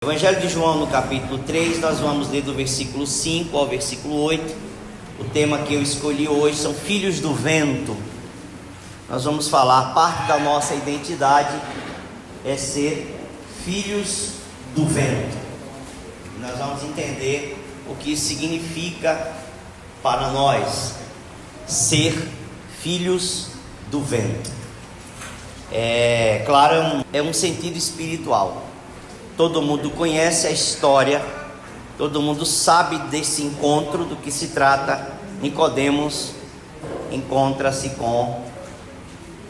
Evangelho de João, no capítulo 3, nós vamos ler do versículo 5 ao versículo 8. O tema que eu escolhi hoje são filhos do vento. Nós vamos falar, parte da nossa identidade é ser filhos do vento. Nós vamos entender o que isso significa para nós, ser filhos do vento. Claro, é um sentido espiritual. Todo mundo conhece a história, todo mundo sabe desse encontro, do que se trata. Nicodemos encontra-se com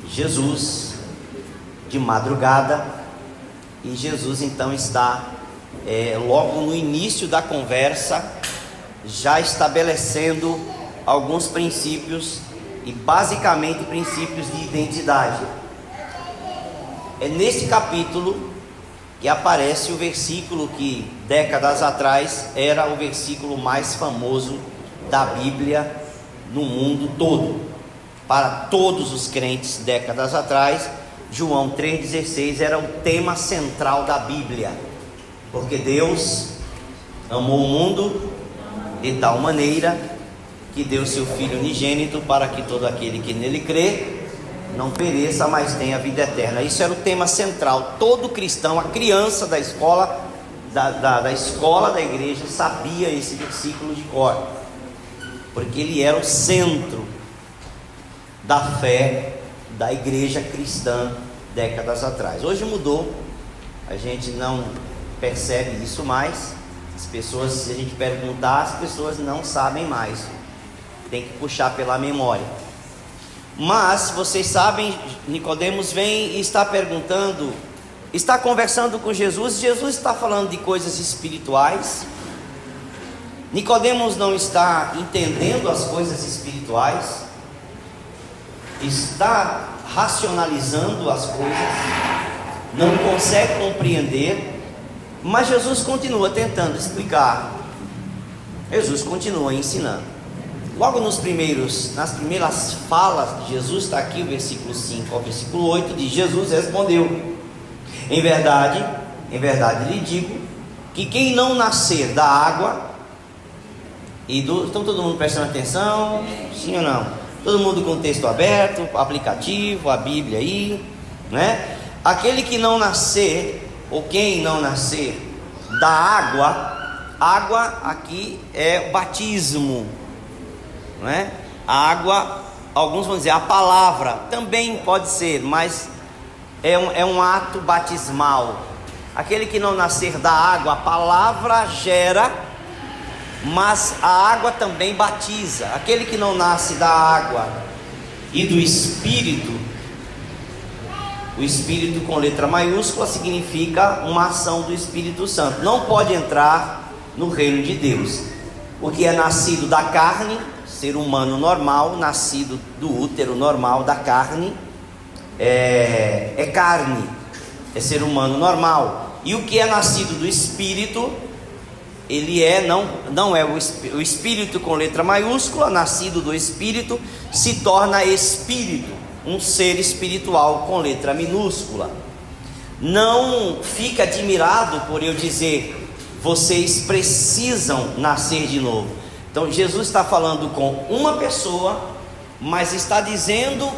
Jesus de madrugada, e Jesus então está logo no início da conversa, já estabelecendo alguns princípios, e basicamente princípios de identidade. É nesse capítulo que aparece o versículo que décadas atrás era o versículo mais famoso da Bíblia no mundo todo. Para todos os crentes décadas atrás, João 3,16 era o tema central da Bíblia, porque Deus amou o mundo de tal maneira que deu seu Filho unigênito para que todo aquele que nele crê não pereça, mas tenha vida eterna. Isso era o tema central. Todo cristão, a criança da escola, da escola da igreja, sabia esse versículo de cor, porque ele era o centro da fé da igreja cristã décadas atrás. Hoje mudou, a gente não percebe isso mais. As pessoas, se a gente perguntar, as pessoas não sabem mais, tem que puxar pela memória. Mas vocês sabem, Nicodemos vem e está perguntando, está conversando com Jesus. Jesus está falando de coisas espirituais. Nicodemos não está entendendo as coisas espirituais, está racionalizando as coisas, não consegue compreender, mas Jesus continua tentando explicar, Jesus continua ensinando. Logo nas primeiras falas de Jesus, está aqui o versículo 5 ao versículo 8, diz: Jesus respondeu: em verdade lhe digo, que quem não nascer da água e do... Estão todo mundo prestando atenção? Sim ou não? Todo mundo com o texto aberto, aplicativo, a Bíblia aí, né? Aquele que não nascer, ou quem não nascer da água aqui é batismo, não é? A água, alguns vão dizer a palavra, também pode ser, mas é um ato batismal. Aquele que não nascer da água, a palavra gera, mas a água também batiza. Aquele que não nasce da água e do Espírito, o Espírito com letra maiúscula significa uma ação do Espírito Santo, não pode entrar no reino de Deus. O que é nascido da carne, ser humano normal, nascido do útero normal da carne, é carne, é ser humano normal. E o que é nascido do Espírito, ele não é o Espírito com letra maiúscula. Nascido do Espírito se torna espírito, um ser espiritual com letra minúscula. Não fique admirado por eu dizer: vocês precisam nascer de novo. Então Jesus está falando com uma pessoa, mas está dizendo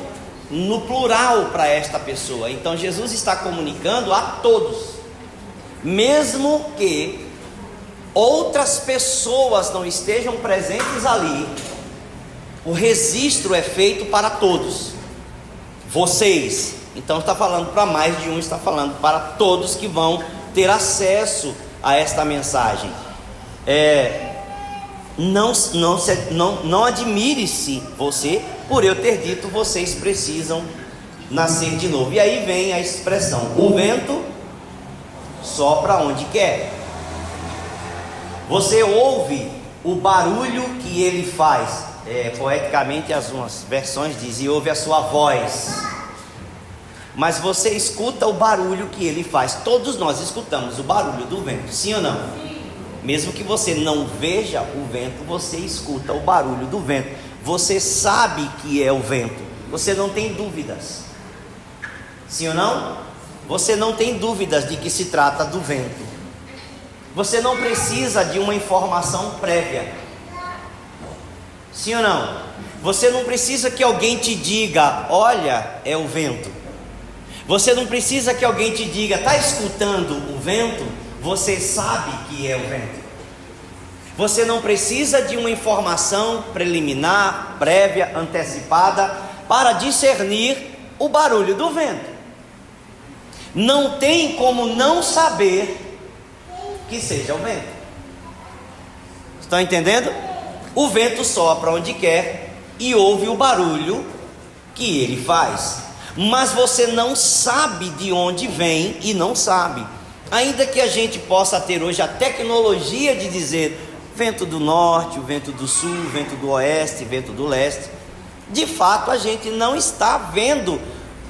no plural para esta pessoa. Então Jesus está comunicando a todos, mesmo que outras pessoas não estejam presentes ali, o registro é feito para todos. Vocês, então está falando para mais de um, está falando para todos que vão ter acesso a esta mensagem. Não admire-se você por eu ter dito: vocês precisam nascer de novo. E aí vem a expressão: o vento sopra onde quer. Você ouve o barulho que ele faz. Poeticamente, algumas versões dizem: ouve a sua voz. Mas você escuta o barulho que ele faz. Todos nós escutamos o barulho do vento, sim ou não? Mesmo que você não veja o vento, você escuta o barulho do vento. Você sabe que é o vento. Você não tem dúvidas. Sim ou não? Você não tem dúvidas de que se trata do vento. Você não precisa de uma informação prévia. Sim ou não? Você não precisa que alguém te diga: olha, é o vento. Você não precisa que alguém te diga: está escutando o vento? Você sabe que é o vento. Você não precisa de uma informação preliminar, prévia, antecipada, para discernir o barulho do vento. Não tem como não saber que seja o vento. Estão entendendo? O vento sopra onde quer e ouve o barulho que ele faz, mas você não sabe de onde vem e não sabe. Ainda que a gente possa ter hoje a tecnologia de dizer vento do norte, o vento do sul, o vento do oeste, vento do leste, de fato a gente não está vendo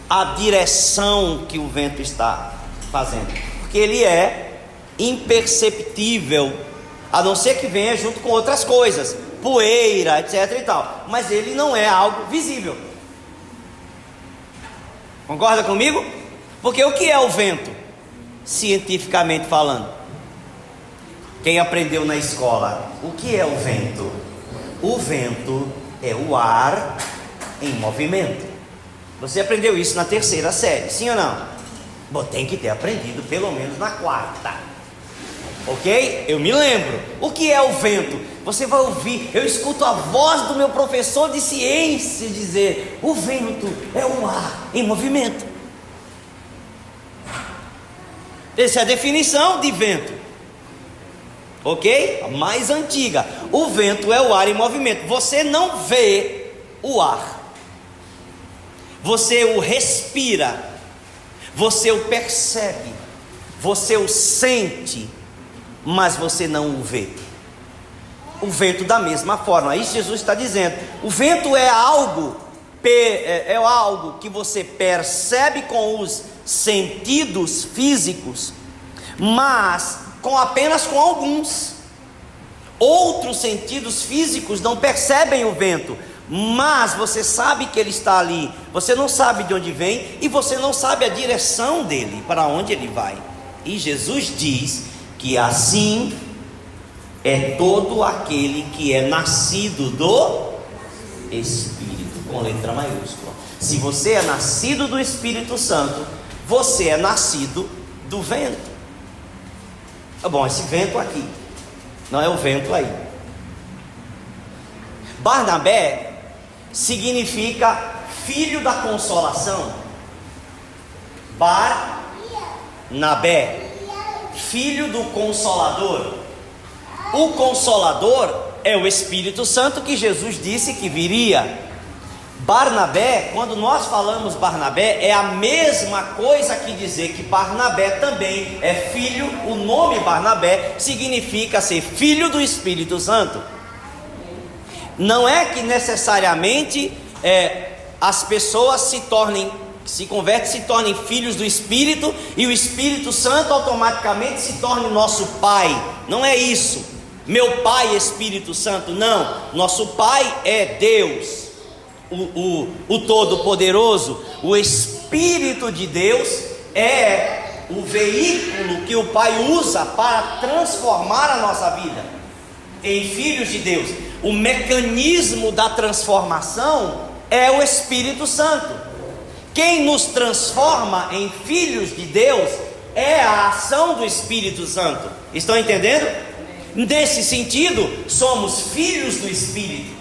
a direção que o vento está fazendo, porque ele é imperceptível, a não ser que venha junto com outras coisas, poeira, etc e tal, mas ele não é algo visível. Concorda comigo? Porque o que é o vento, cientificamente falando? Quem aprendeu na escola, o que é o vento? O vento é o ar em movimento. Você aprendeu isso na 3ª série, sim ou não? Bom, tem que ter aprendido pelo menos na 4ª. Ok? Eu me lembro. O que é o vento? Você vai ouvir, eu escuto a voz do meu professor de ciência dizer: o vento é o ar em movimento. Essa é a definição de vento. Ok? A mais antiga. O vento é o ar em movimento. Você não vê o ar, você o respira, você o percebe, você o sente, mas você não o vê. O vento da mesma forma. Isso Jesus está dizendo. O vento é algo que você percebe com os sentidos físicos, mas apenas com alguns. Outros sentidos físicos não percebem o vento, mas você sabe que ele está ali. Você não sabe de onde vem e você não sabe a direção dele, para onde ele vai. E Jesus diz que assim é todo aquele que é nascido do Espírito, com letra maiúscula. Se você é nascido do Espírito Santo, você é nascido do vento. Bom, esse vento aqui não é o vento aí. Barnabé significa filho da consolação. Barnabé, filho do Consolador. O Consolador é o Espírito Santo que Jesus disse que viria. Barnabé, quando nós falamos Barnabé, é a mesma coisa que dizer que Barnabé também é filho. O nome Barnabé significa ser filho do Espírito Santo. Não é que necessariamente as pessoas se convertem, se tornem filhos do Espírito e o Espírito Santo automaticamente se torne nosso Pai. Não é isso. Meu Pai Espírito Santo, não. Nosso Pai é Deus, o Todo-Poderoso. O Espírito de Deus é o veículo que o Pai usa para transformar a nossa vida em filhos de Deus. O mecanismo da transformação é o Espírito Santo. Quem nos transforma em filhos de Deus é a ação do Espírito Santo. Estão entendendo? Nesse sentido, somos filhos do Espírito.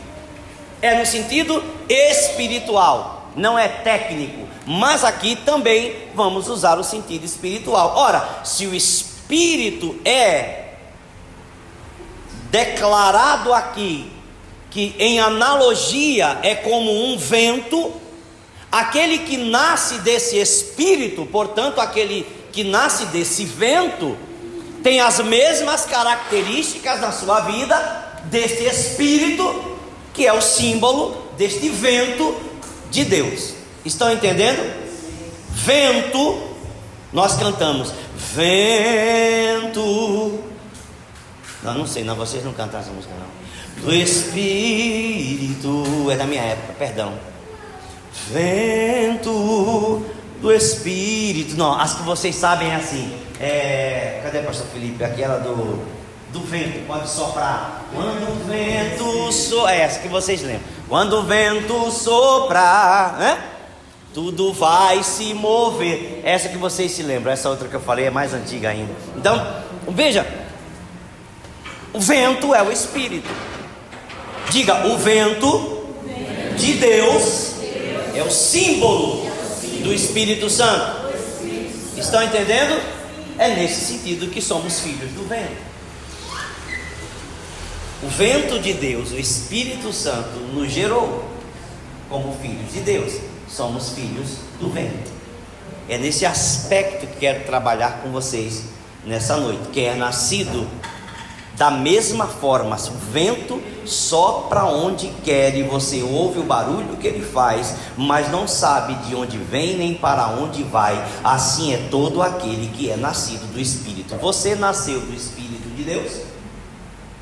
É no sentido espiritual, não é técnico, mas aqui também vamos usar o sentido espiritual. Ora, se o Espírito é declarado aqui, que em analogia é como um vento, aquele que nasce desse Espírito, portanto aquele que nasce desse vento, tem as mesmas características na sua vida deste Espírito, que é o símbolo deste vento de Deus. Estão entendendo? Vento, nós cantamos vento. Não sei, não, vocês não cantam essa música não. Do Espírito, é da minha época, perdão. Vento do Espírito. Não, as que vocês sabem é assim. Cadê o pastor Felipe? Aquela do vento, pode soprar. Quando o vento soprar, essa que vocês lembram. Quando o vento soprar, né? Tudo vai se mover. Essa que vocês se lembram. Essa outra que eu falei é mais antiga ainda. Então, veja, o vento é o Espírito. Diga, o vento de Deus é o símbolo do Espírito Santo. Estão entendendo? É nesse sentido que somos filhos do vento. O vento de Deus, o Espírito Santo, nos gerou como filhos de Deus. Somos filhos do vento. É nesse aspecto que quero trabalhar com vocês nessa noite. Que é nascido da mesma forma. O vento sopra onde quer e você ouve o barulho que ele faz, mas não sabe de onde vem nem para onde vai. Assim é todo aquele que é nascido do Espírito. Você nasceu do Espírito de Deus?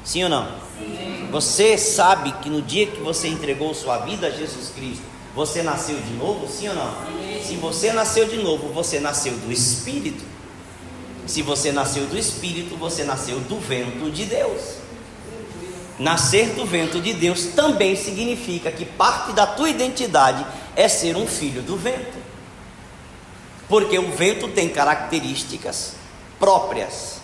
Sim ou não? Sim. Você sabe que no dia que você entregou sua vida a Jesus Cristo, você nasceu de novo? Sim ou não? Sim. Se você nasceu de novo, você nasceu do Espírito. Se você nasceu do Espírito, você nasceu do vento de Deus. Nascer do vento de Deus também significa que parte da tua identidade é ser um filho do vento. Porque o vento tem características próprias,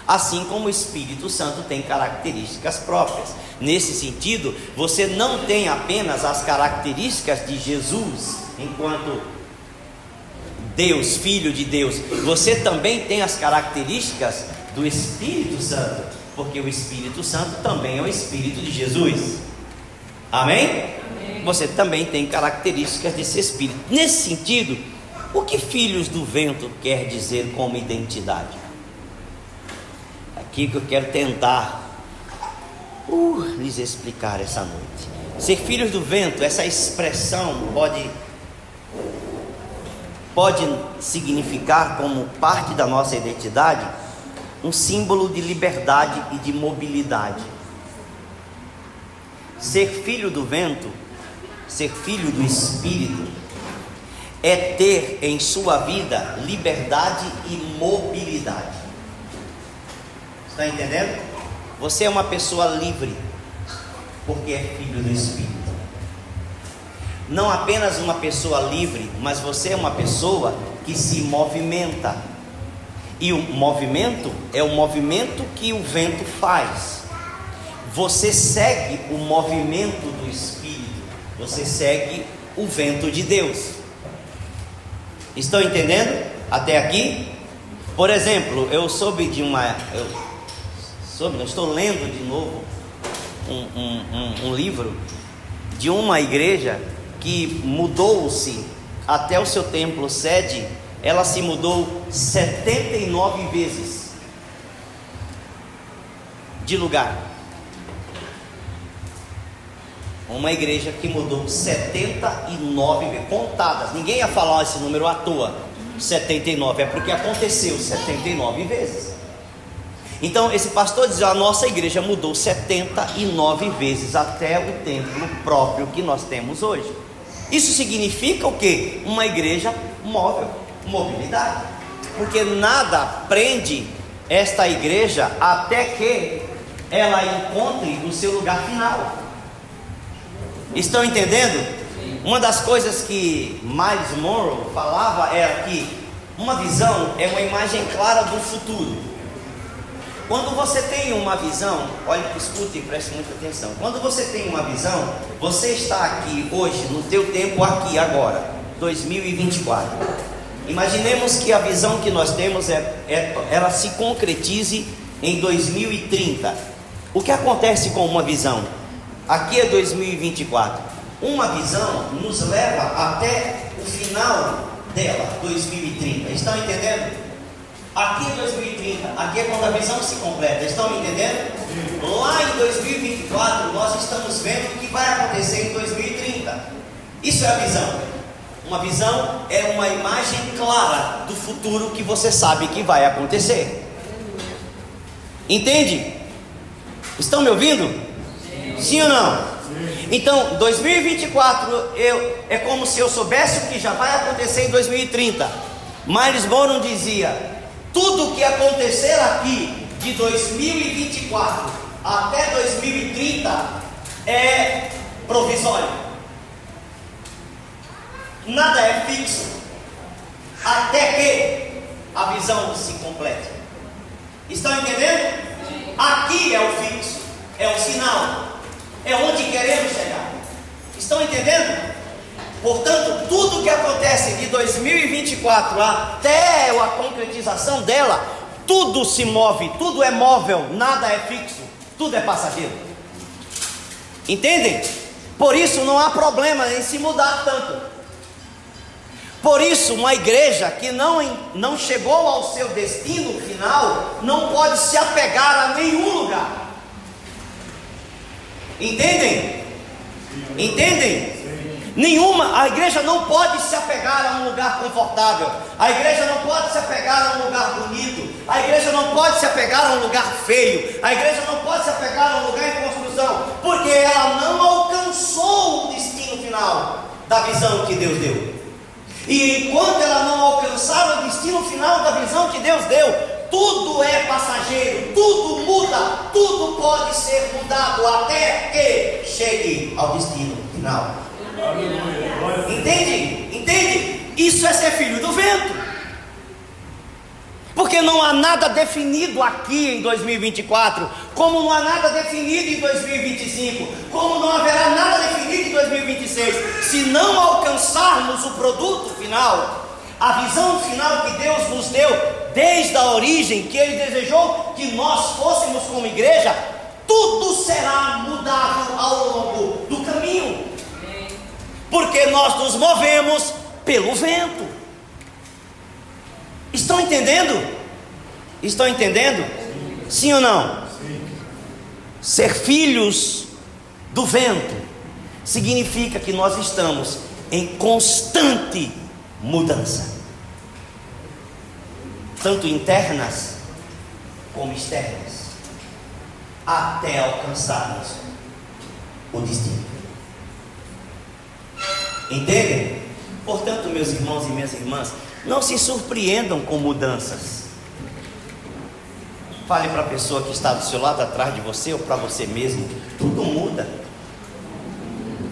assim como o Espírito Santo tem características próprias. Nesse sentido, você não tem apenas as características de Jesus enquanto Deus, Filho de Deus, você também tem as características do Espírito Santo, porque o Espírito Santo também é o Espírito de Jesus. Amém? Amém. Você também tem características desse Espírito. Nesse sentido, o que filhos do vento quer dizer como identidade? Aqui que eu quero tentar lhes explicar essa noite. Ser filhos do vento, essa expressão pode significar como parte da nossa identidade um símbolo de liberdade e de mobilidade. Ser filho do vento, ser filho do Espírito, é ter em sua vida liberdade e mobilidade. Está entendendo? Você é uma pessoa livre, porque é filho do Espírito. Não apenas uma pessoa livre, mas você é uma pessoa que se movimenta. E o movimento é o movimento que o vento faz. Você segue o movimento do Espírito. Você segue o vento de Deus. Estão entendendo? Até aqui? Por exemplo, eu soube de uma... Eu estou lendo de novo um livro de uma igreja que mudou-se até o seu templo sede. Ela se mudou 79 vezes de lugar. Uma igreja que mudou 79 vezes, contadas. Ninguém ia falar esse número à toa, 79, é porque aconteceu 79 vezes. Então esse pastor diz: a nossa igreja mudou 79 vezes até o templo próprio que nós temos hoje. Isso significa o quê? Uma igreja móvel, mobilidade. Porque nada prende esta igreja até que ela encontre o seu lugar final. Estão entendendo? Uma das coisas que Miles Monroe falava era que uma visão é uma imagem clara do futuro. Quando você tem uma visão, olha, escute e preste muita atenção. Quando você tem uma visão, você está aqui hoje, no teu tempo aqui agora, 2024. Imaginemos que a visão que nós temos ela se concretize em 2030. O que acontece com uma visão? Aqui é 2024. Uma visão nos leva até o final dela, 2030. Estão entendendo? Aqui é 2030, aqui é quando a visão se completa. Estão me entendendo? Lá em 2024 nós estamos vendo o que vai acontecer em 2030. Isso é a visão. Uma visão é uma imagem clara do futuro que você sabe que vai acontecer. Entende? Estão me ouvindo? Sim ou não? Então, 2024 é como se eu soubesse o que já vai acontecer em 2030. Miles Monroe dizia: tudo o que acontecer aqui de 2024 até 2030 é provisório. Nada é fixo até que a visão se complete. Estão entendendo? Aqui é o fixo, é o sinal, é onde queremos chegar. Estão entendendo? Portanto, tudo que acontece de 2024 até a concretização dela, tudo se move, tudo é móvel, nada é fixo, tudo é passageiro. Entendem? Por isso não há problema em se mudar tanto. Por isso, uma igreja que não chegou ao seu destino final não pode se apegar a nenhum lugar. Entendem? Entendem? A igreja não pode se apegar a um lugar confortável. A igreja não pode se apegar a um lugar bonito. A igreja não pode se apegar a um lugar feio. A igreja não pode se apegar a um lugar em construção, porque ela não alcançou o destino final da visão que Deus deu. E enquanto ela não alcançar o destino final da visão que Deus deu, tudo é passageiro, tudo muda, tudo pode ser mudado até que chegue ao destino final. Entende? Entende? Isso é ser filho do vento. Porque não há nada definido aqui em 2024, como não há nada definido em 2025, como não haverá nada definido em 2026, se não alcançarmos o produto final, a visão final que Deus nos deu desde a origem, que Ele desejou que nós fôssemos como igreja. Tudo será mudado ao longo do caminho, porque nós nos movemos pelo vento. Estão entendendo? Estão entendendo? Sim ou não? Sim. Ser filhos do vento significa que nós estamos em constante mudança, tanto internas como externas, até alcançarmos o destino. Entendem? Portanto, meus irmãos e minhas irmãs, não se surpreendam com mudanças. Fale para a pessoa que está do seu lado, atrás de você, ou para você mesmo: tudo muda.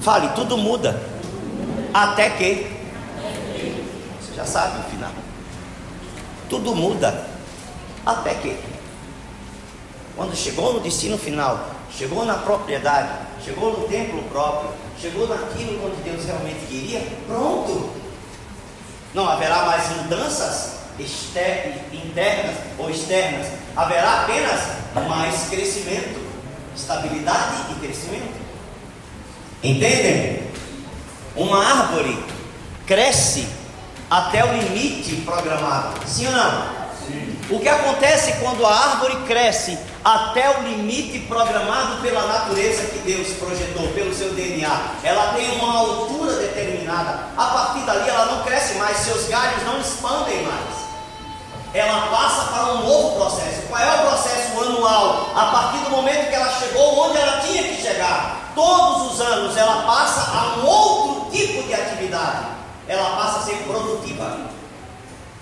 Fale: tudo muda. Até que. Você já sabe o final. Tudo muda. Até que. Quando chegou no destino final, chegou na propriedade, chegou no templo próprio, chegou naquilo onde Deus realmente queria, pronto. Não haverá mais mudanças internas ou externas. Haverá apenas mais crescimento, estabilidade e crescimento. Entendem? Uma árvore cresce até o limite programado. Sim ou não? Sim. O que acontece quando a árvore cresce até o limite programado pela natureza que Deus projetou, pelo seu DNA? Ela tem uma altura determinada. A partir dali ela não cresce mais, seus galhos não expandem mais. Ela passa para um novo processo. Qual é o processo anual? A partir do momento que ela chegou onde ela tinha que chegar, todos os anos ela passa a um outro tipo de atividade. Ela passa a ser produtiva.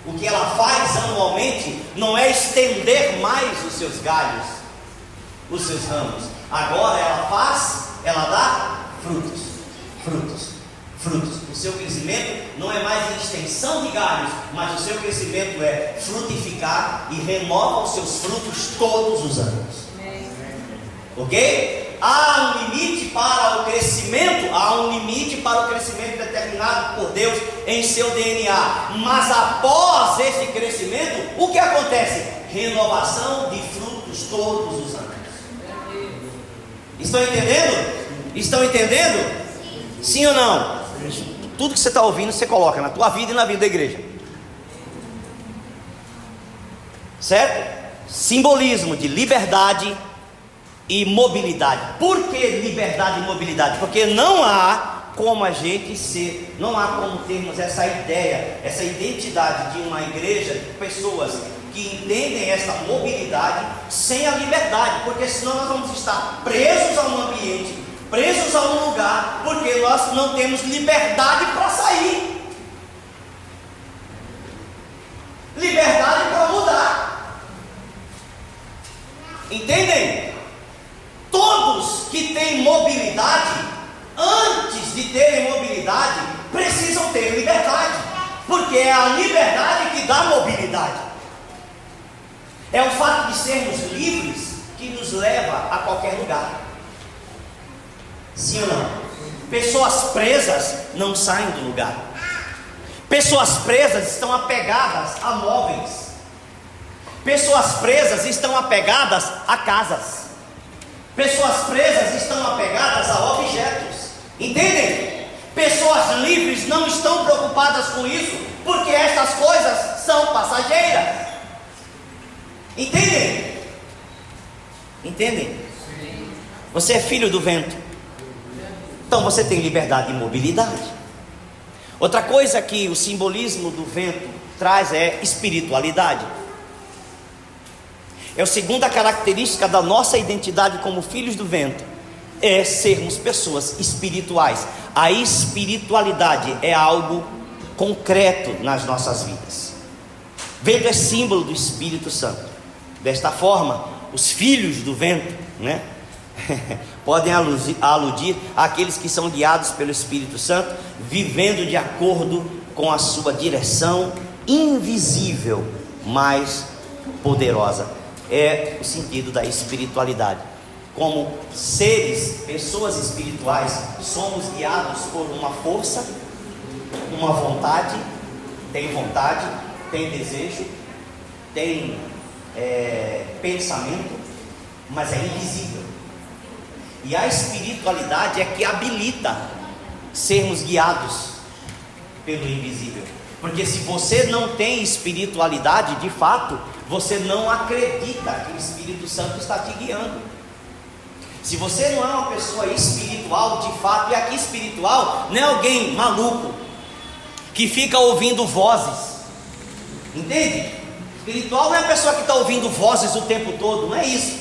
O que ela faz anualmente não é estender mais os seus galhos, os seus ramos. Agora ela dá frutos, frutos, frutos. O seu crescimento não é mais em extensão de galhos, mas o seu crescimento é frutificar e renova os seus frutos todos os anos. Ok? Há um limite para o crescimento, determinado por Deus em seu DNA. Mas após esse crescimento, o que acontece? Renovação de frutos todos os anos. Estão entendendo? Estão entendendo? Sim ou não? Tudo que você está ouvindo, você coloca na tua vida e na vida da igreja. Certo? Simbolismo de liberdade e mobilidade. Por que liberdade e mobilidade? Porque não há como a gente ser, não há como termos essa ideia, essa identidade de uma igreja, de pessoas que entendem essa mobilidade sem a liberdade, porque senão nós vamos estar presos a um ambiente presos a um lugar, porque nós não temos liberdade para sair, liberdade para mudar. Entendem? Todos que têm mobilidade, antes de terem mobilidade, precisam ter liberdade, porque é a liberdade que dá mobilidade. É o fato de sermos livres que nos leva a qualquer lugar. Sim ou não? Pessoas presas não saem do lugar. Pessoas presas estão apegadas a móveis. Pessoas presas estão apegadas a casas. Pessoas presas estão apegadas a objetos. Entendem? Pessoas livres não estão preocupadas com isso, porque estas coisas são passageiras. Entendem? Entendem? Você é filho do vento, então você tem liberdade e mobilidade. Outra coisa que o simbolismo do vento traz é espiritualidade. É a segunda característica da nossa identidade como filhos do vento, é sermos pessoas espirituais. A espiritualidade é algo concreto nas nossas vidas. Vento é símbolo do Espírito Santo. Desta forma, os filhos do vento, né, podem aludir àqueles que são guiados pelo Espírito Santo, vivendo de acordo com a sua direção invisível, mas poderosa. É o sentido da espiritualidade. Como seres, pessoas espirituais, somos guiados por uma força, uma vontade, tem desejo, tem pensamento, mas é invisível. E a espiritualidade é que habilita sermos guiados pelo invisível. Porque se você não tem espiritualidade, de fato, você não acredita que o Espírito Santo está te guiando. Se você não é uma pessoa espiritual, de fato, e aqui espiritual não é alguém maluco que fica ouvindo vozes. Entende? Espiritual não é a pessoa que está ouvindo vozes o tempo todo, não é isso.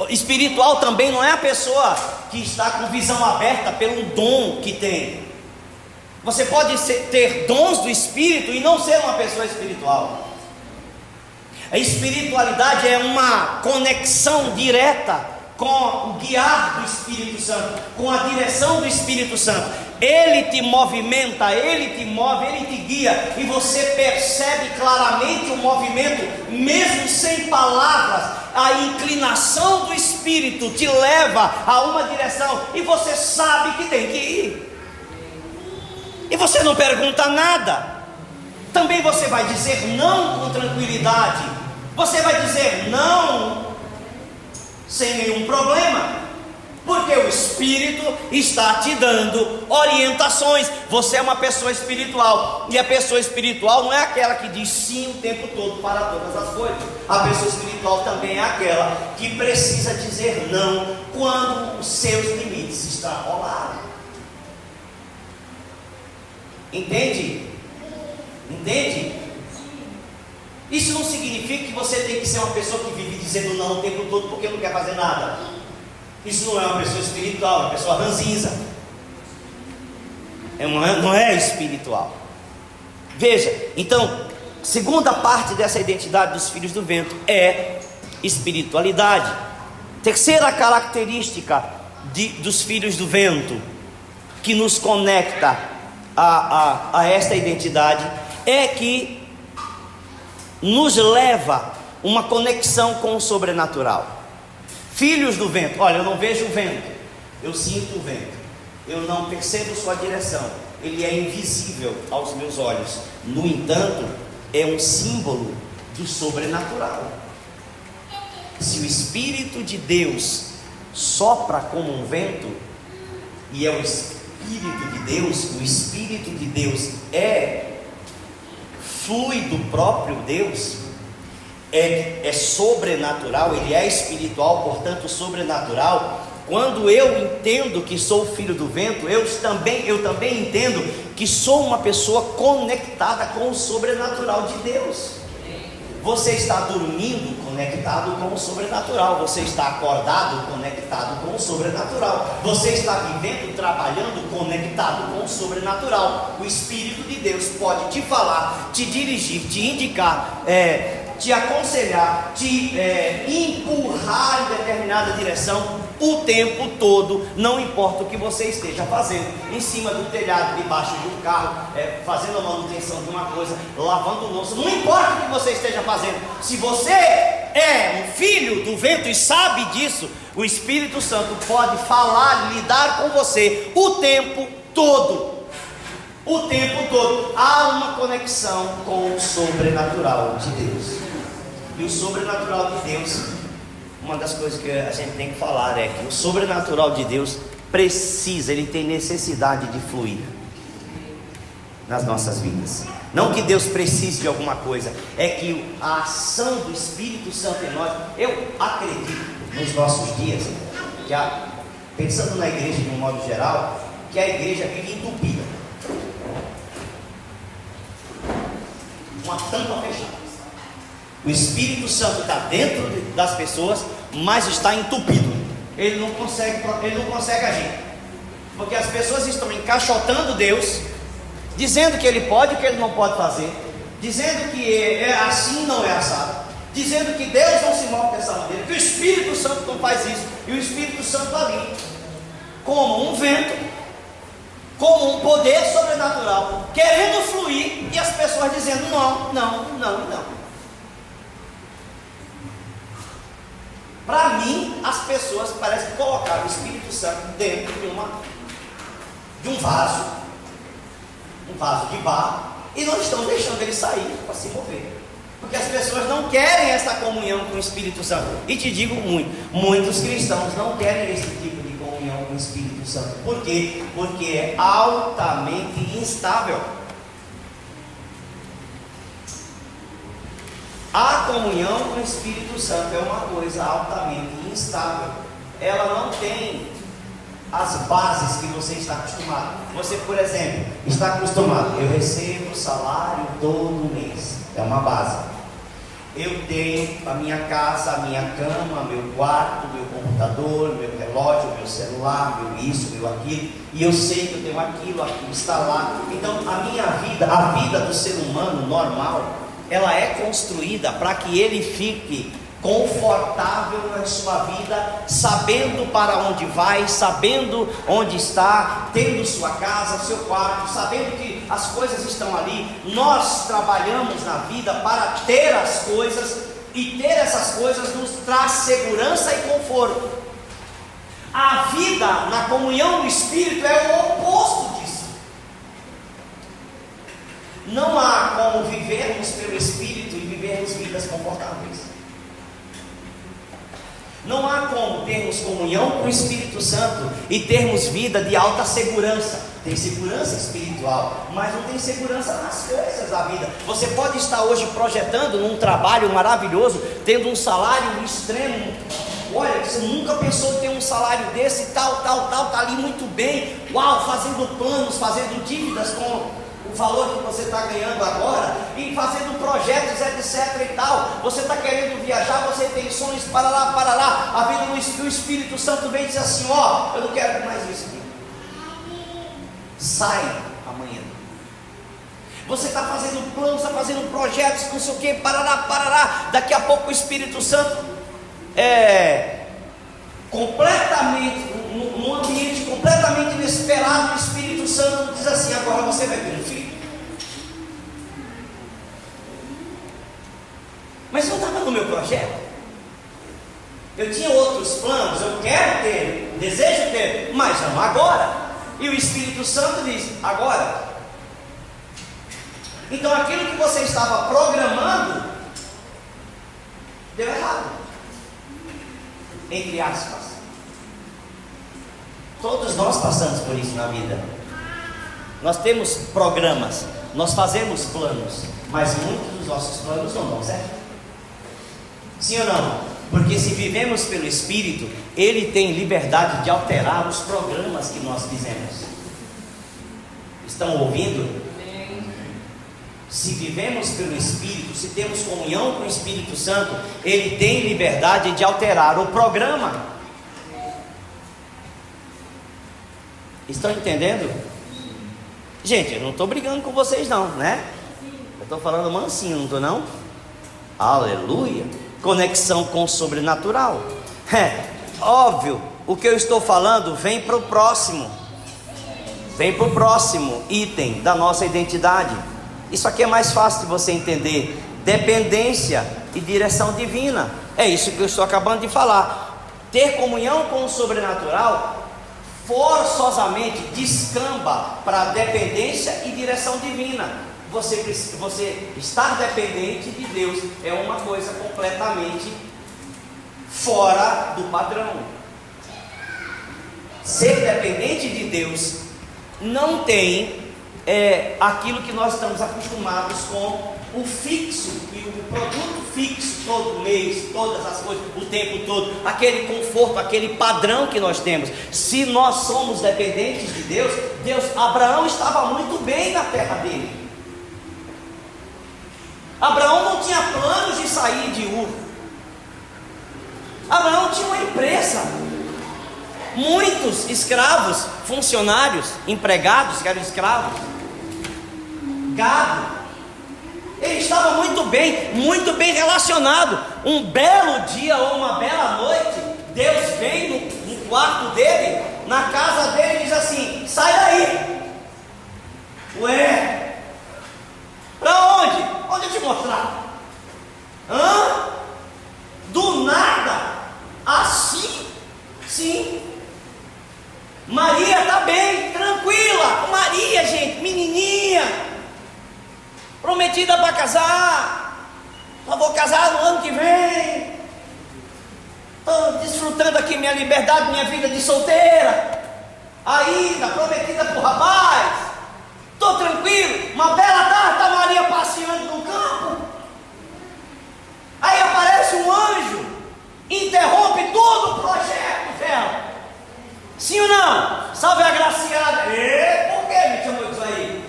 Espiritual também não é a pessoa que está com visão aberta pelo dom que tem. Você pode ter dons do Espírito e não ser uma pessoa espiritual. A espiritualidade é uma conexão direta com o guiar do Espírito Santo, com a direção do Espírito Santo. Ele te movimenta, ele te move, ele te guia, e você percebe claramente o movimento, mesmo sem palavras. A inclinação do Espírito te leva a uma direção, e você sabe que tem que ir, e você não pergunta nada. Também você vai dizer não com tranquilidade, você vai dizer não sem nenhum problema, porque o Espírito está te dando orientações. Você é uma pessoa espiritual, e a pessoa espiritual não é aquela que diz sim o tempo todo para todas as coisas. A pessoa espiritual também é aquela que precisa dizer não quando os seus limites extrapolarem. Entende? Entende? Isso não significa que você tem que ser uma pessoa que vive dizendo não o tempo todo porque não quer fazer nada. Isso não é uma pessoa espiritual, é uma pessoa ranzinza. Não é espiritual. Veja, então, segunda parte dessa identidade dos filhos do vento é espiritualidade. Terceira característica dos filhos do vento, que nos conecta a esta identidade, é que nos leva uma conexão com o sobrenatural. Filhos do vento, olha, eu não vejo o vento, eu sinto o vento, eu não percebo sua direção, ele é invisível aos meus olhos, no entanto, é um símbolo do sobrenatural. Se o Espírito de Deus sopra como um vento, e é o Espírito de Deus, o Espírito de Deus flui do próprio Deus, é sobrenatural, ele é espiritual, portanto sobrenatural. Quando eu entendo que sou filho do vento, eu também entendo que sou uma pessoa conectada com o sobrenatural de Deus. Você está dormindo com conectado com o sobrenatural. Você está acordado, conectado com o sobrenatural. Você está vivendo, trabalhando, conectado com o sobrenatural. O Espírito de Deus pode te falar, te dirigir, te indicar, te aconselhar, te empurrar em determinada direção o tempo todo, não importa o que você esteja fazendo, em cima do telhado, debaixo de um carro, fazendo a manutenção de uma coisa, lavando louça, não importa o que você esteja fazendo. Se você é um filho do vento e sabe disso, o Espírito Santo pode falar, lidar com você o tempo todo. O tempo todo há uma conexão com o sobrenatural de Deus. E o sobrenatural de Deus, uma das coisas que a gente tem que falar é que o sobrenatural de Deus precisa, ele tem necessidade de fluir nas nossas vidas. Não que Deus precise de alguma coisa, é que a ação do Espírito Santo em nós, eu acredito nos nossos dias, que pensando na igreja de um modo geral, que a igreja vive entupida, uma tampa fechada. O Espírito Santo está dentro das pessoas, mas está entupido. Ele não consegue agir, porque as pessoas estão encaixotando Deus, dizendo que Ele pode e que Ele não pode fazer, dizendo que é assim, não é assado, dizendo que Deus não se move dessa maneira, que o Espírito Santo não faz isso, e o Espírito Santo ali, como um vento, como um poder sobrenatural, querendo fluir, e as pessoas dizendo não, não, não, não. Para mim, as pessoas parecem que colocaram o Espírito Santo dentro de um vaso de barro, e não estão deixando ele sair para se mover, porque as pessoas não querem essa comunhão com o Espírito Santo. E te digo muitos cristãos não querem esse tipo de comunhão com o Espírito Santo. Por quê? Porque é altamente instável. A comunhão com o Espírito Santo é uma coisa altamente instável. Ela não tem as bases que você está acostumado. Você, por exemplo, está acostumado, eu recebo salário todo mês, é uma base. Eu tenho a minha casa, a minha cama, meu quarto, meu computador, meu relógio, meu celular, meu isso, meu aquilo, e eu sei que eu tenho aquilo está lá. Então a minha vida, a vida do ser humano normal, ela é construída para que ele fique confortável na sua vida, sabendo para onde vai, sabendo onde está, tendo sua casa, seu quarto, sabendo que as coisas estão ali. Nós trabalhamos na vida para ter as coisas, e ter essas coisas nos traz segurança e conforto. A vida na comunhão do Espírito é o oposto disso. Não há como vivermos pelo Espírito e vivermos vidas confortáveis. Não há como termos comunhão com o Espírito Santo e termos vida de alta segurança. Tem segurança espiritual, mas não tem segurança nas coisas da vida. Você pode estar hoje projetando num trabalho maravilhoso, tendo um salário extremo. Olha, você nunca pensou em ter um salário desse, tal, está ali muito bem. Uau, fazendo planos, fazendo dívidas com o valor que você está ganhando agora, e fazendo projetos, etc e tal. Você está querendo viajar, você tem sonhos, para lá. A vida do Espírito Santo vem e diz assim: ó, eu não quero mais isso aqui, sai amanhã. Você está fazendo planos, está fazendo projetos, não sei o que, parará. Daqui a pouco o Espírito Santo completamente, num ambiente completamente inesperado, o Espírito Santo diz assim: agora você vai ter um filho. Mas não estava no meu projeto. Eu tinha outros planos, eu quero ter, desejo ter, mas não agora. E o Espírito Santo diz: agora. Então aquilo que você estava programando deu errado, entre aspas. Todos nós passamos por isso na vida. Nós temos programas, nós fazemos planos, mas muitos dos nossos planos não dão certo. Sim ou não? Porque se vivemos pelo Espírito, Ele tem liberdade de alterar os programas que nós fizemos. Estão ouvindo? se vivemos pelo Espírito, se temos comunhão com o Espírito Santo, ele tem liberdade de alterar o programa. Estão entendendo? Gente, eu não estou brigando com vocês não, né? Eu estou falando mansinho, não estou não? Aleluia! Conexão com o sobrenatural. Óbvio, o que eu estou falando vem para o próximo. Vem para o próximo item da nossa identidade. Isso aqui é mais fácil de você entender. Dependência e direção divina. É isso que eu estou acabando de falar. Ter comunhão com o sobrenatural forçosamente descamba para dependência e direção divina. Você estar dependente de Deus é uma coisa completamente fora do padrão. Ser dependente de Deus não tem aquilo que nós estamos acostumados com o fixo e o produto fixo todo mês, todas as coisas, o tempo todo, aquele conforto, aquele padrão que nós temos. Se nós somos dependentes de Deus, Abraão estava muito bem na terra dele. Abraão não tinha planos de sair de Ur. Abraão tinha uma empresa, muitos escravos, funcionários, empregados que eram escravos, gado. Ele estava muito bem relacionado. Um belo dia ou uma bela noite, Deus vem no quarto dele, na casa dele, e diz assim: sai daí. Ué, para onde? Onde eu te mostrar? Do nada, assim? Sim. Maria está bem, tranquila. Maria, gente, menininha, prometida para casar. Só vou casar no ano que vem. Estou desfrutando aqui minha liberdade, minha vida de solteira. Ainda prometida para o rapaz. Estou tranquilo. Uma bela tarde está Maria passeando no campo. Aí aparece um anjo, interrompe todo o projeto dela. Sim ou não? Salve a graciada. Por que me chamou isso aí?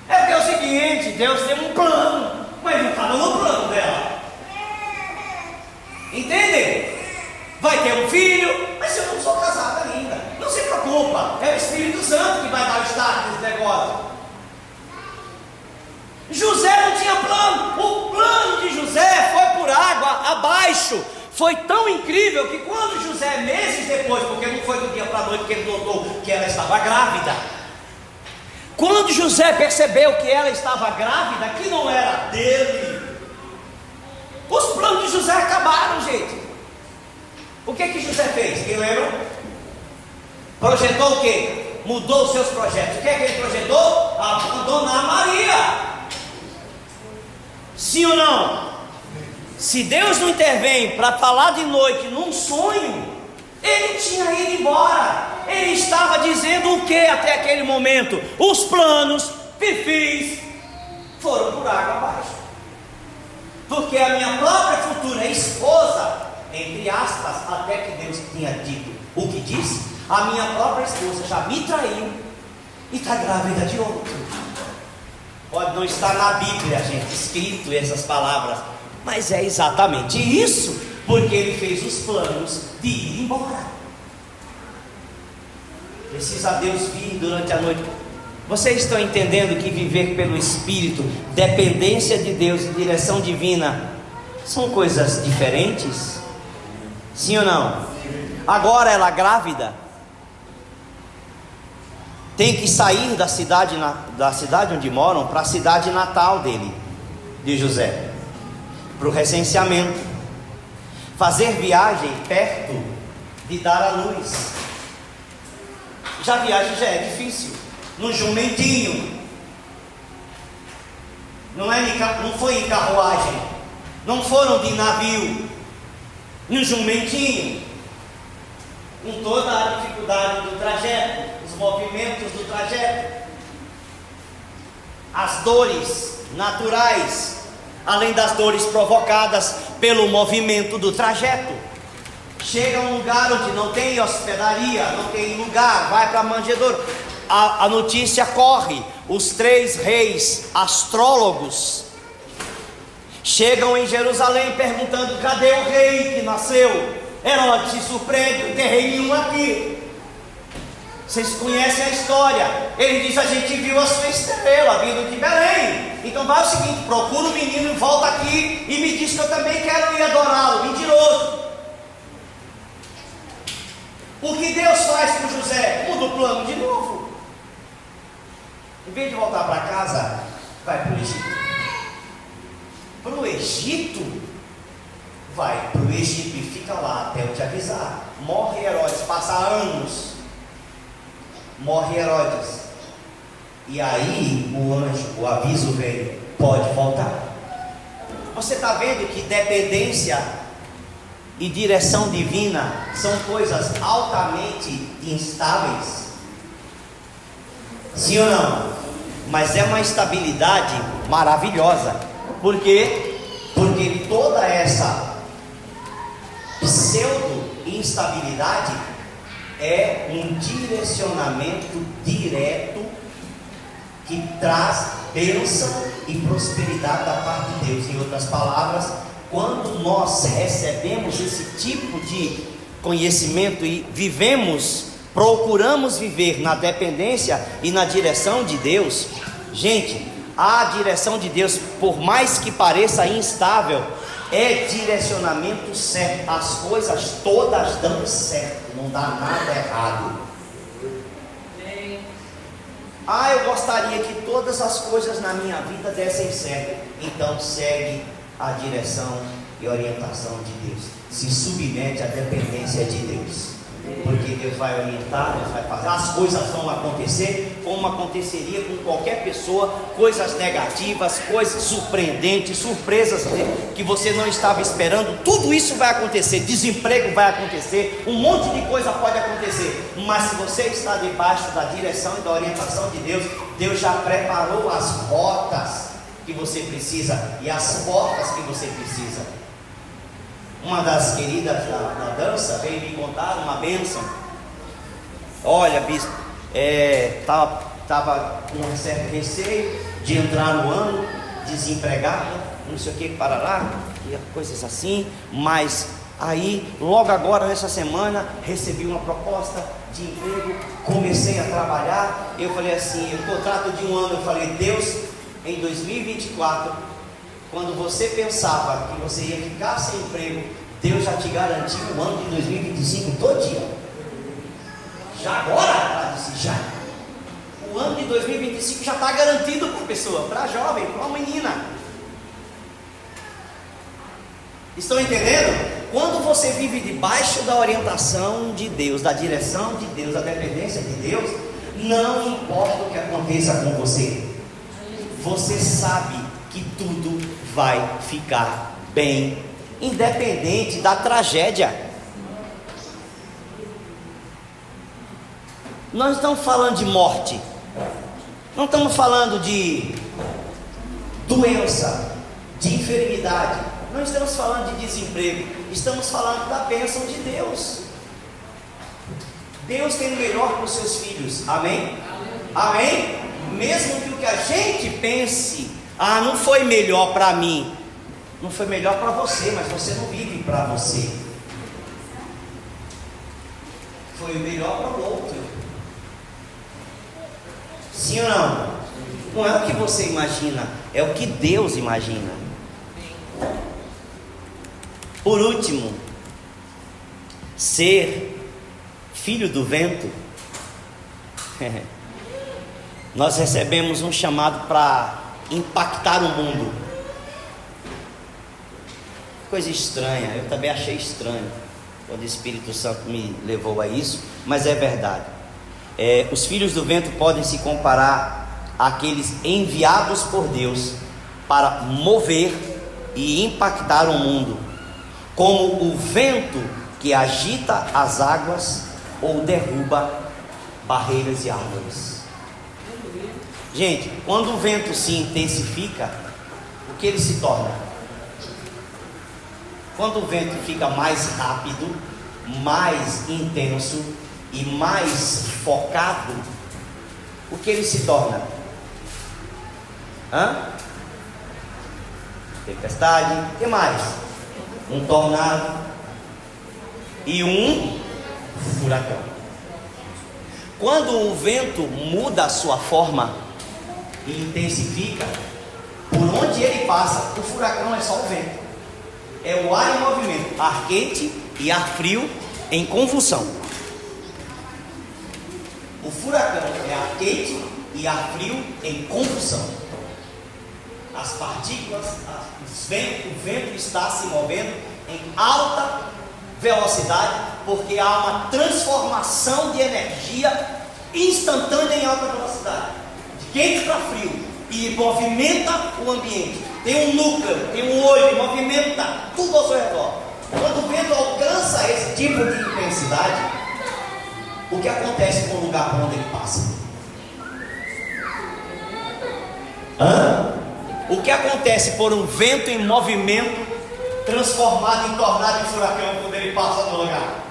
É porque é o seguinte: Deus tem um plano, mas não estava no plano dela. Entendem? Vai ter um filho, mas eu não sou casado ainda. Não se preocupa, é o Espírito Santo que vai dar o start nesse negócio. José não tinha plano. O plano de José foi por água abaixo. Foi tão incrível que quando José, meses depois, porque não foi do dia para a noite que ele notou que ela estava grávida, quando José percebeu que ela estava grávida, que não era dele, os planos de José acabaram, gente. O que José fez? Quem lembra? Projetou o quê? Mudou os seus projetos. O que ele projetou? Abandonar Maria. Sim ou não? Se Deus não intervém para falar de noite num sonho, ele tinha ido embora. Ele estava dizendo o que até aquele momento? Os planos perfis foram por água abaixo. Porque a minha própria futura esposa, entre aspas, até que Deus tinha dito o que disse, a minha própria esposa já me traiu e está grávida de outro. Pode não estar na Bíblia, gente, escrito essas palavras, mas é exatamente isso, porque ele fez os planos de ir embora. Precisa Deus vir durante a noite. Vocês estão entendendo que viver pelo Espírito, dependência de Deus e direção divina são coisas diferentes? Sim ou não? Agora ela grávida tem que sair da cidade onde moram para a cidade natal dele, de José, para o recenseamento, fazer viagem perto de dar à luz. Já a viagem já é difícil, no jumentinho, não foi em carruagem, não foram de navio, no jumentinho, com toda a dificuldade do trajeto, os movimentos do trajeto, as dores naturais, além das dores provocadas pelo movimento do trajeto. Chega a um lugar onde não tem hospedaria, não tem lugar, vai para a manjedoura. a notícia corre, os 3 reis astrólogos chegam em Jerusalém perguntando: cadê o rei que nasceu? Herodes se surpreende: não tem rei nenhum aqui. Vocês conhecem a história. Ele diz: a gente viu a sua estrela vindo de Belém. Então vai o seguinte, procura o menino, volta aqui e me diz que eu também quero ir adorá-lo. Mentiroso. O que Deus faz com José? Muda o plano de novo. Em vez de voltar para casa, vai para o Egito. Para o Egito? Vai para o Egito e fica lá até eu te avisar. Morre Herodes, passa anos. Morre Herodes. E aí o anjo, o aviso veio: pode voltar. Você está vendo que dependência e direção divina são coisas altamente instáveis? Sim ou não? Mas é uma estabilidade maravilhosa. Por quê? Porque toda essa pseudo-instabilidade é um direcionamento direto que traz bênção e prosperidade da parte de Deus. Em outras palavras, quando nós recebemos esse tipo de conhecimento e procuramos viver na dependência e na direção de Deus, gente, a direção de Deus, por mais que pareça instável, é direcionamento certo. As coisas todas dão certo, não dá nada errado. Eu gostaria que todas as coisas na minha vida dessem certo. Então segue a direção e orientação de Deus. Se submete à dependência de Deus, porque Deus vai orientar, Deus vai fazer. As coisas vão acontecer como aconteceria com qualquer pessoa. Coisas negativas, coisas surpreendentes, surpresas que você não estava esperando. Tudo isso vai acontecer. Desemprego vai acontecer, um monte de coisa pode acontecer. Mas se você está debaixo da direção e da orientação de Deus, Deus já preparou as rotas que você precisa e as portas que você precisa. Uma das queridas da dança veio me contar uma bênção. Olha, bispo, estava com um certo receio de entrar no ano, desempregada, não sei o que, parará, coisas assim. Mas aí, logo agora, nessa semana, recebi uma proposta de emprego, comecei a trabalhar. Eu falei assim, o contrato de um ano, eu falei: Deus, em 2024, quando você pensava que você ia ficar sem emprego, Deus já te garantiu o ano de 2025 todinho. Já agora? Ela disse: já. O ano de 2025 já está garantido para a pessoa, para a jovem, para uma menina. Estão entendendo? Quando você vive debaixo da orientação de Deus, da direção de Deus, da dependência de Deus, não importa o que aconteça com você, você sabe que tudo vai ficar bem, independente da tragédia. Nós não estamos falando de morte, não estamos falando de doença, de enfermidade, não estamos falando de desemprego, estamos falando da bênção de Deus. Deus tem o melhor para os seus filhos, amém? Amém? Mesmo que o que a gente pense: não foi melhor para mim, não foi melhor para você, mas você não vive para você, foi o melhor para o outro. Sim ou não? Não é o que você imagina, é o que Deus imagina. Por último, ser filho do vento. Nós recebemos um chamado para impactar o mundo. Coisa estranha, eu também achei estranho quando o Espírito Santo me levou a isso, mas é verdade. Os filhos do vento podem se comparar àqueles enviados por Deus para mover e impactar o mundo, como o vento que agita as águas ou derruba barreiras e árvores. Gente, quando o vento se intensifica, o que ele se torna? Quando o vento fica mais rápido, mais intenso e mais focado, o que ele se torna? Tempestade, o que mais? Um tornado e um furacão. Quando o vento muda a sua forma e intensifica, por onde ele passa, o furacão é só o vento, é o ar em movimento, ar quente e ar frio em convulsão. O furacão é ar quente e ar frio em convulsão. As partículas, o vento está se movendo em alta velocidade, porque há uma transformação de energia instantânea em alta velocidade, de quente para frio, e movimenta o ambiente. Tem um núcleo, tem um olho, movimenta tudo ao seu redor. Quando o vento alcança esse tipo de intensidade, o que acontece com o lugar por onde ele passa? O que acontece por um vento em movimento transformado em tornado e furacão quando ele passa no lugar?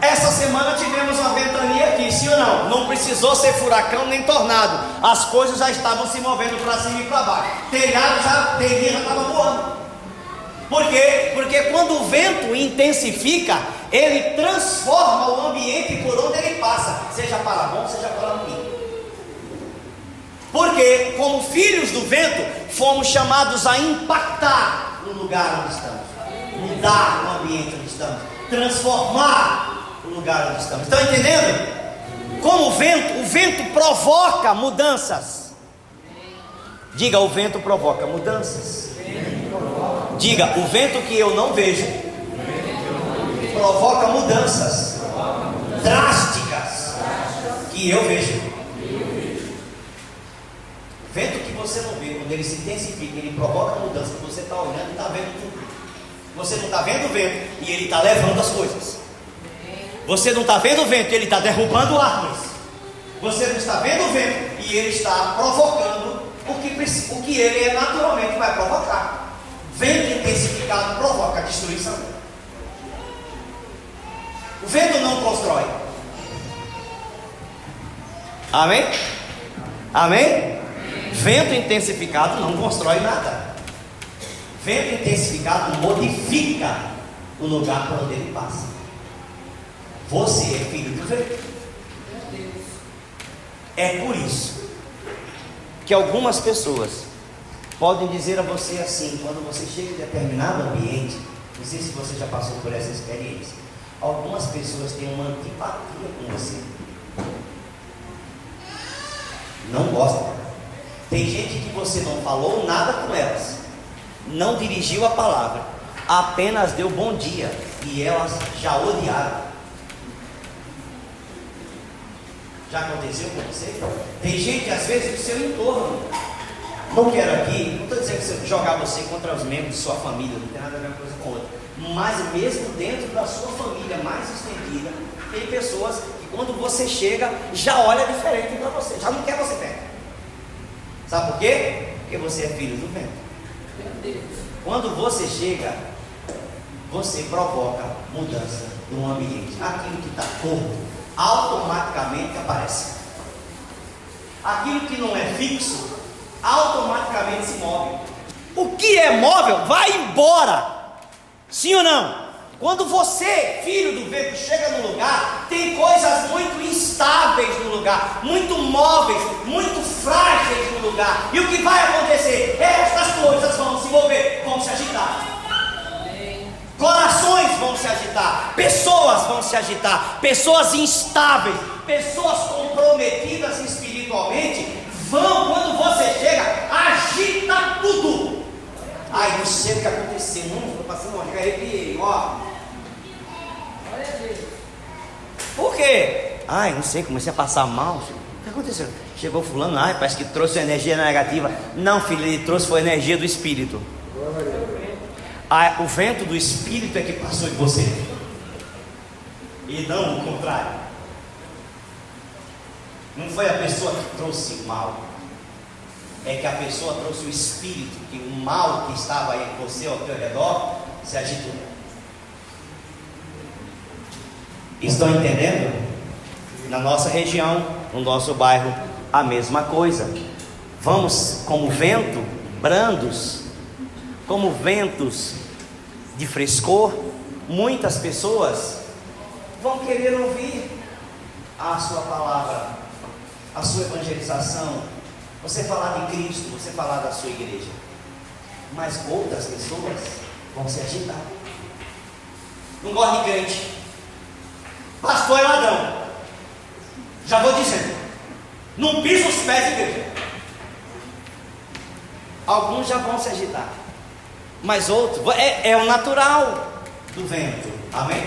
Essa semana tivemos uma ventania aqui, sim ou não? Não precisou ser furacão nem tornado, as coisas já estavam se movendo para cima e para baixo, telhado já estava voando. Por quê? Porque quando o vento intensifica, ele transforma o ambiente por onde ele passa, seja para bom, seja para ruim. Porque, como filhos do vento, fomos chamados a impactar no lugar onde estamos, mudar o ambiente onde estamos, transformar o lugar onde estamos. Estão entendendo? Como o vento provoca mudanças. Diga, o vento provoca mudanças. Diga, o vento que eu não vejo provoca mudanças drásticas que eu vejo. O vento que você não vê, quando ele se intensifica, ele provoca mudança, que você está olhando e está vendo tudo. Você não está vendo o vento e ele está levando as coisas. Você não está vendo o vento e ele está derrubando árvores. Você não está vendo o vento e ele está provocando o que ele naturalmente vai provocar. Vento intensificado provoca destruição. O vento não constrói. Amém? Amém? Vento intensificado não constrói nada. Vento intensificado modifica o lugar por onde ele passa. Você é filho do vento. É por isso que algumas pessoas podem dizer a você assim, quando você chega em determinado ambiente, não sei se você já passou por essa experiência, algumas pessoas têm uma antipatia com você, não gostam. Tem gente que você não falou nada com elas, não dirigiu a palavra, apenas deu bom dia e elas já odiaram. Já aconteceu com você? Tem gente às vezes do seu entorno. Não quero aqui, não estou dizendo que jogar você contra os membros de sua família, não tem nada a ver uma coisa com outra. Mas mesmo dentro da sua família mais estendida, tem pessoas que quando você chega, já olha diferente para você, já não quer você perto. Sabe por quê? Porque você é filho do vento. Quando você chega, você provoca mudança no ambiente. Aquilo que está torto, automaticamente aparece. Aquilo que não é fixo, automaticamente se move. O que é móvel vai embora. Sim ou não? Quando você, filho do vento, chega no lugar, tem coisas muito instáveis no lugar, muito móveis, muito frágeis no lugar. E o que vai acontecer? Estas coisas vão se mover, vão se agitar. Corações vão se agitar, pessoas vão se agitar, pessoas instáveis, pessoas comprometidas espiritualmente vão, quando você chega, agita tudo. Ai, não sei o que aconteceu, não estou passando uma arrepiei, ó. Por quê? Ai, não sei, comecei a passar mal. O que aconteceu? Chegou fulano, ai, parece que trouxe energia negativa. Não, filho, ele trouxe foi a energia do Espírito. O vento do Espírito é que passou em você, e não o contrário. Não foi a pessoa que trouxe o mal, é que a pessoa trouxe o Espírito, que o mal que estava aí em você, ao teu redor, se agitou. Estão entendendo? Na nossa região, no nosso bairro, a mesma coisa. Vamos como vento, brandos, como ventos de frescor. Muitas pessoas vão querer ouvir a sua palavra, a sua evangelização, você falar de Cristo, você falar da sua igreja. Mas outras pessoas vão se agitar. Não gosta de crente. Pastor é ladrão. Já vou dizendo. Não pisa os pés de igreja. Alguns já vão se agitar. Mas outros, é o natural do vento. Amém?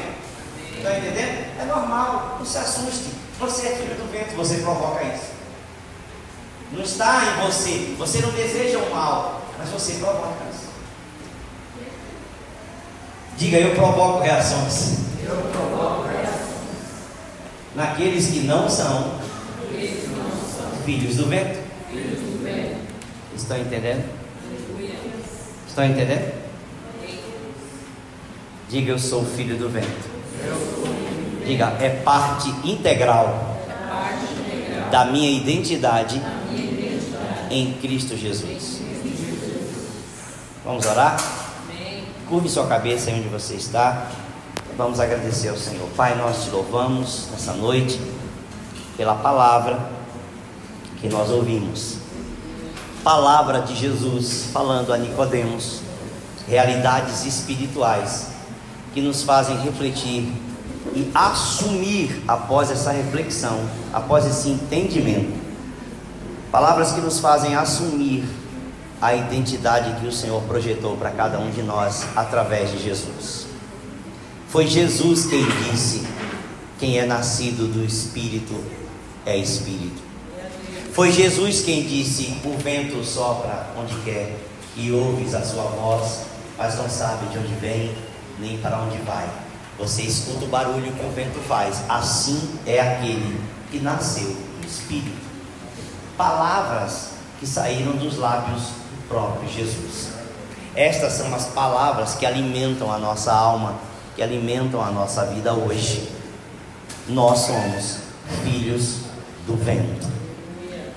Está entendendo? É normal. Não se assuste. Você é filho do vento, você provoca isso. Não está em você. Você não deseja o mal, mas você provoca isso. Diga, eu provoco reações. Eu provoco reações. Naqueles que não são filhos do vento. Estão entendendo? Estão entendendo? Diga, eu sou filho do vento. Diga, é parte integral da minha identidade em Cristo Jesus. Vamos orar? Curve sua cabeça aí onde você está. Vamos agradecer ao Senhor. Pai, nós te louvamos nessa noite pela palavra que nós ouvimos. Palavra de Jesus falando a Nicodemos, realidades espirituais que nos fazem refletir e assumir após essa reflexão, após esse entendimento. Palavras que nos fazem assumir a identidade que o Senhor projetou para cada um de nós através de Jesus. Foi Jesus quem disse: quem é nascido do Espírito é Espírito. Foi Jesus quem disse: o vento sopra onde quer e ouves a sua voz, mas não sabe de onde vem nem para onde vai. Você escuta o barulho que o vento faz. Assim é aquele que nasceu do Espírito. Palavras que saíram dos lábios do próprio Jesus. Estas são as palavras que alimentam a nossa alma, que alimentam a nossa vida hoje. Nós somos filhos do vento,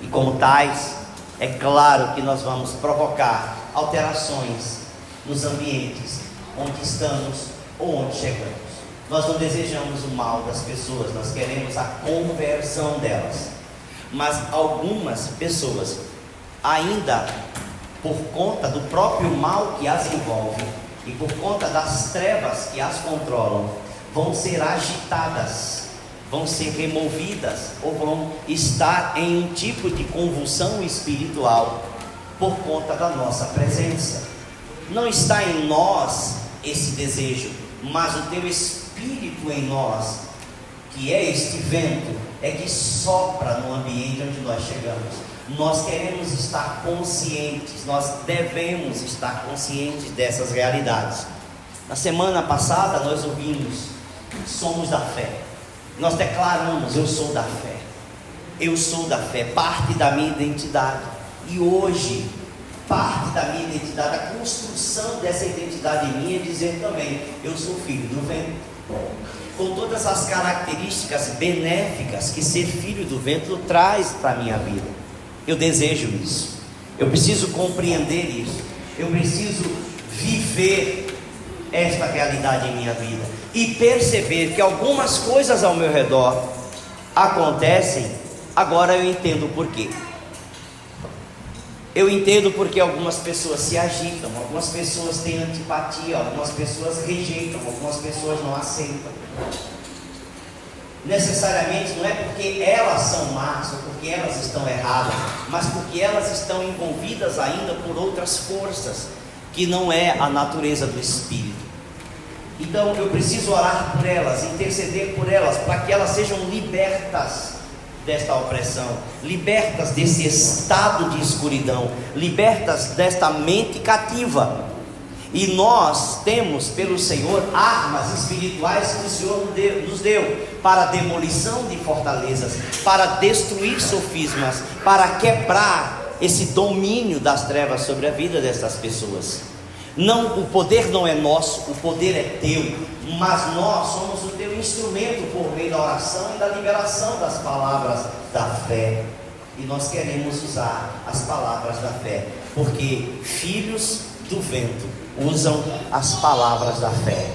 e como tais, é claro que nós vamos provocar alterações nos ambientes onde estamos ou onde chegamos. Nós não desejamos o mal das pessoas, nós queremos a conversão delas. Mas algumas pessoas, ainda por conta do próprio mal que as envolve e por conta das trevas que as controlam, vão ser agitadas, vão ser removidas ou vão estar em um tipo de convulsão espiritual por conta da nossa presença. Não está em nós esse desejo, mas o teu Espírito em nós, que é este vento, é que sopra no ambiente onde nós chegamos. Nós queremos estar conscientes, nós devemos estar conscientes dessas realidades. Na semana passada nós ouvimos: somos da fé. Nós declaramos: eu sou da fé. Eu sou da fé, parte da minha identidade. E hoje, parte da minha identidade, a construção dessa identidade em mim é dizer também: eu sou filho do vento. Com todas as características benéficas que ser filho do vento traz para a minha vida. Eu desejo isso. Eu preciso compreender isso. Eu preciso viver esta realidade em minha vida e perceber que algumas coisas ao meu redor acontecem. Agora eu entendo o porquê. Eu entendo porque algumas pessoas se agitam, algumas pessoas têm antipatia, algumas pessoas rejeitam, algumas pessoas não aceitam. Necessariamente não é porque elas são más ou porque elas estão erradas, mas porque elas estão envolvidas ainda por outras forças que não é a natureza do Espírito. Então eu preciso orar por elas, interceder por elas, para que elas sejam libertas desta opressão, libertas desse estado de escuridão, libertas desta mente cativa. E nós temos pelo Senhor armas espirituais que o Senhor nos deu para demolição de fortalezas, para destruir sofismas, para quebrar esse domínio das trevas sobre a vida dessas pessoas. Não, o poder não é nosso, o poder é teu, mas nós somos o teu instrumento por meio da oração e da liberação das palavras da fé. E nós queremos usar as palavras da fé, porque filhos do vento usam as palavras da fé.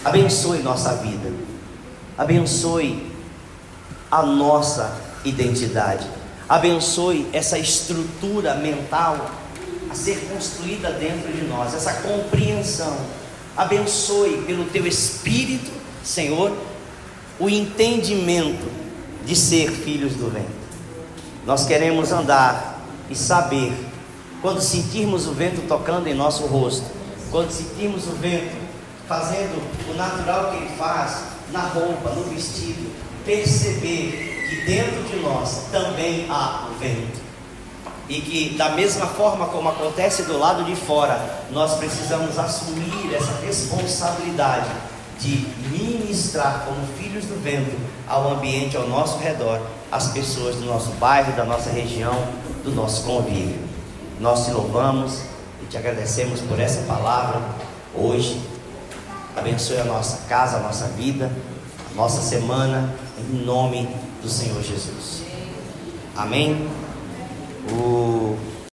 Abençoe nossa vida, abençoe a nossa identidade, abençoe essa estrutura mental a ser construída dentro de nós, essa compreensão. Abençoe pelo teu Espírito, Senhor, o entendimento de ser filhos do vento. Nós queremos andar e saber, quando sentirmos o vento tocando em nosso rosto, quando sentirmos o vento fazendo o natural que ele faz na roupa, no vestido, perceber que dentro de nós também há o vento, e que da mesma forma como acontece do lado de fora, nós precisamos assumir essa responsabilidade de ministrar como filhos do vento ao ambiente ao nosso redor, às pessoas do nosso bairro, da nossa região, do nosso convívio. Nós te louvamos e te agradecemos por essa palavra hoje. Abençoe a nossa casa, a nossa vida, a nossa semana, em nome do Senhor Jesus. Amém.